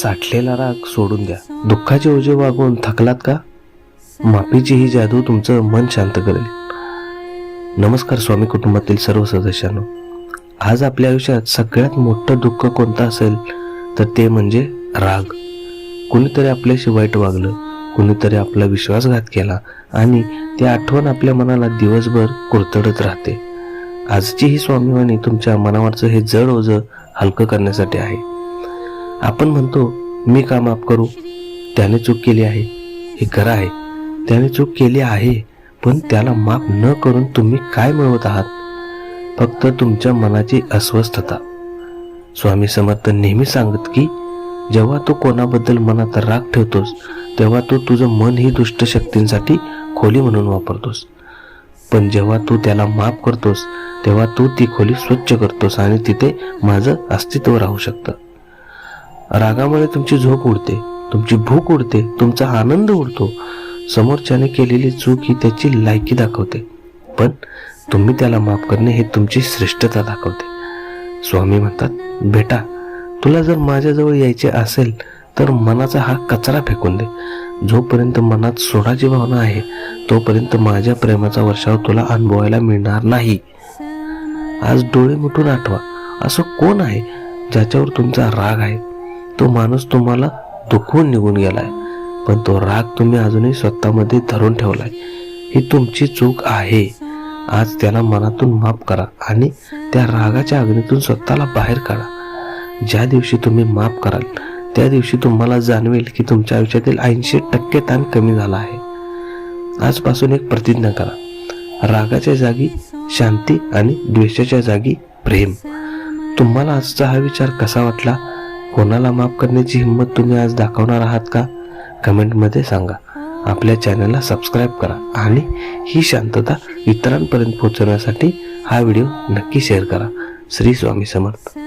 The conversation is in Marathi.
साठलेला राग सोडून द्या. दुःखाचे ओझे वागवून थकलात का? माफीची ही जादू तुमचं मन शांत करेल. नमस्कार स्वामी कुटुंबातील सर्व सदस्यांनो. आज आपल्या आयुष्यात सगळ्यात मोठं दुःख कोणतं असेल तर ते म्हणजे राग. कुणीतरी आपल्याशी वाईट वागलं, कुणीतरी आपला विश्वासघात केला आणि ती आठवण आपल्या मनाला दिवसभर कुरतडत राहते. आजची ही स्वामीवाणी तुमच्या मनावरचं हे जड ओझं हलकं करण्यासाठी आहे. आपण म्हणतो मी का माफ करू, त्याने चूक केली आहे. हे खरं आहे, त्याने चूक केली आहे, पण त्याला माफ न करून तुम्ही काय मिळवत आहात? फक्त तुमच्या मनाची अस्वस्थता. स्वामी समर्थ नेहमी सांगत की जेव्हा तू कोणाबद्दल मनात राग ठेवतोस तेव्हा तू तुझं मन ही दुष्ट शक्तींसाठी खोली म्हणून वापरतोस, पण जेव्हा तू त्याला माफ करतोस तेव्हा तू ती खोली स्वच्छ करतोस आणि तिथे माझं अस्तित्व राहू शकतं. रागामुळे तुमची झोप उडते, तुमची भूक उडते, तुमचा आनंद उडतो. समोरच्याने केलेली चूक ही त्याची लायकी दाखवते, पण तुम्ही त्याला माफ करणे हे तुमची श्रेष्ठता दाखवते. स्वामी म्हणतात, बेटा तुला जर माझ्याजवळ यायचे असेल तर मनाचा हा कचरा फेकून दे. जोपर्यंत मनात सोडाची भावना आहे तोपर्यंत माझ्या प्रेमाचा वर्षाव तुला अनुभवायला मिळणार नाही. आज डोळे मिटून आठवा, असं कोण आहे ज्याच्यावर तुमचा राग आहे? तो माणूस तुम्हाला दुखवून निघून गेलाय, पण तो राग तुम्ही अजूनही स्वतःमध्ये धरून ठेवलाय. ही तुमची चूक आहे. आज त्याला मनातून माफ करा आणि त्या रागाच्या अग्नीतून स्वतःला बाहेर काढा. ज्या दिवशी तुम्ही माफ कराल त्या दिवशी तुम्हाला जाणवेल की तुमच्या आयुष्यातील 80% ताण कमी झाला आहे. आजपासून एक प्रतिज्ञा करा, रागाच्या जागी शांती आणि द्वेषाच्या जागी प्रेम. तुम्हाला आजचा हा विचार कसा वाटला? कोणाला माफ करण्याची हिंमत तुम्ही आज दाखवणार आहात का? कमेंटमध्ये सांगा. आपल्या चॅनलला सबस्क्राईब करा आणि ही शांतता इतरांपर्यंत पोहोचवण्यासाठी हा व्हिडिओ नक्की शेअर करा. श्री स्वामी समर्थ.